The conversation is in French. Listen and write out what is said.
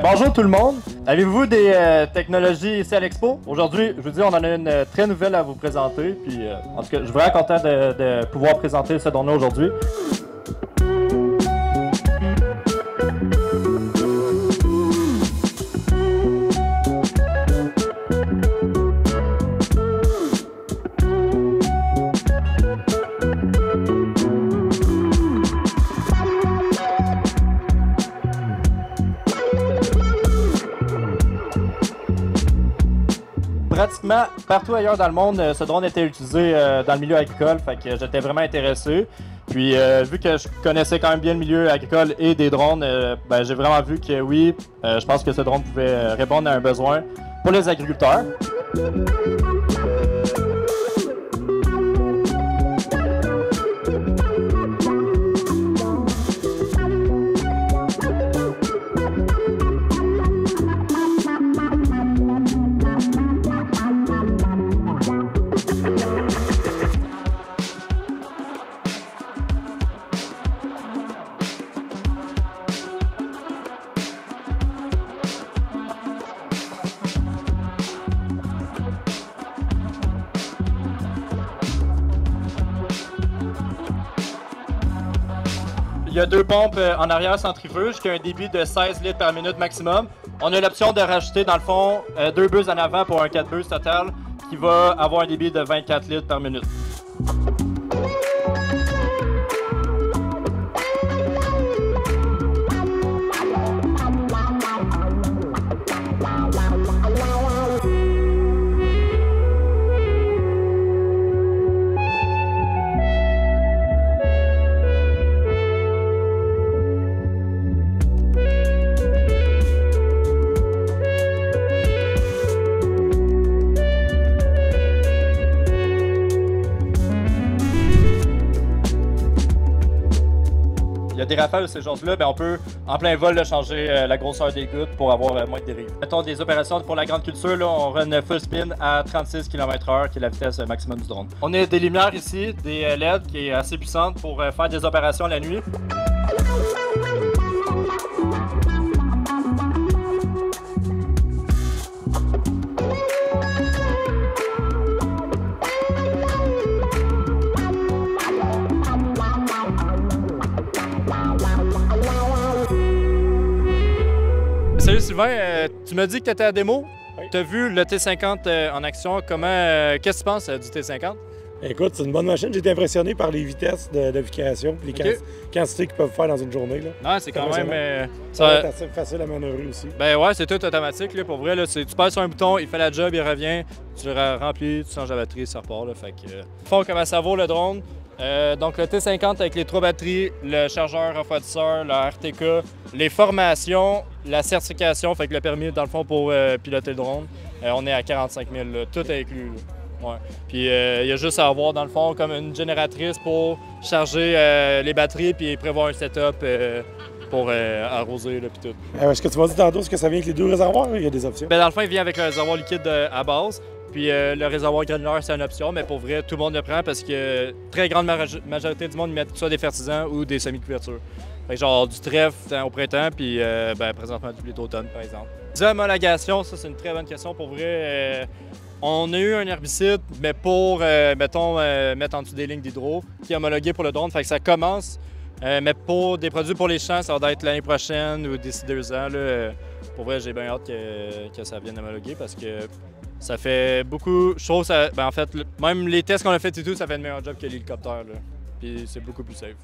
Bonjour tout le monde. Avez-vous des technologies ici à l'Expo? Aujourd'hui, je vous dis, on en a une très nouvelle à vous présenter. Puis, en tout cas, je suis vraiment content de pouvoir présenter ce drone-là aujourd'hui. Pratiquement partout ailleurs dans le monde, ce drone était utilisé dans le milieu agricole, fait que j'étais vraiment intéressé. Puis vu que je connaissais quand même bien le milieu agricole et des drones, j'ai vraiment vu que oui, je pense que ce drone pouvait répondre à un besoin pour les agriculteurs. Il y a deux pompes en arrière centrifuge qui ont un débit de 16 litres par minute maximum. On a l'option de rajouter dans le fond deux buses en avant pour un 4 buses total qui va avoir un débit de 24 litres par minute. Il y a des rafales de ces choses-là, on peut en plein vol changer la grosseur des gouttes pour avoir moins de dérive. Mettons des opérations pour la grande culture, là, on run full spin à 36 km/h qui est la vitesse maximum du drone. On a des lumières ici, des LED qui est assez puissantes pour faire des opérations la nuit. Salut Sylvain, tu m'as dit que tu étais à démo. Oui. Tu as vu le T50 en action. Qu'est-ce que tu penses du T50? Écoute, c'est une bonne machine. J'ai été impressionné par les vitesses de navigation et les quantités qu'ils peuvent faire dans une journée. Non, c'est quand même... ça va être assez facile à manœuvrer aussi. Ben ouais, c'est tout automatique. Là, pour vrai, là, tu passes sur un bouton, il fait la job, il revient, tu le remplis, tu changes la batterie, ça repart. Là, fait que, faut comment ça vaut le drone. Donc le T50 avec les 3 batteries, le chargeur refroidisseur, la RTK, les formations, la certification, fait que le permis dans le fond pour piloter le drone, on est à 45 000, là, tout est inclus. Là. Ouais. Puis il y a juste à avoir dans le fond comme une génératrice pour charger les batteries puis prévoir un setup pour arroser là, puis tout. Est-ce que tu m'as dit tantôt, est-ce que ça vient avec les deux réservoirs ou il y a des options? Dans le fond, il vient avec un réservoir liquide à base. Puis le réservoir granulaire, c'est une option, mais pour vrai, tout le monde le prend parce que très grande majorité du monde met soit des fertilisants ou des semi-couvertures. Fait que genre du trèfle au printemps, puis présentement du blé d'automne, par exemple. Des homologations, ça c'est une très bonne question. Pour vrai, on a eu un herbicide, mais pour, mettons, mettre en dessous des lignes d'hydro, qui est homologué pour le drone. Fait que ça commence, mais pour des produits pour les champs, ça va être l'année prochaine ou d'ici 2 ans. Là, pour vrai, j'ai bien hâte que ça vienne homologuer parce que ça fait beaucoup, je trouve, en fait, même les tests qu'on a fait et tout, ça fait un meilleur job que l'hélicoptère. Puis c'est beaucoup plus safe.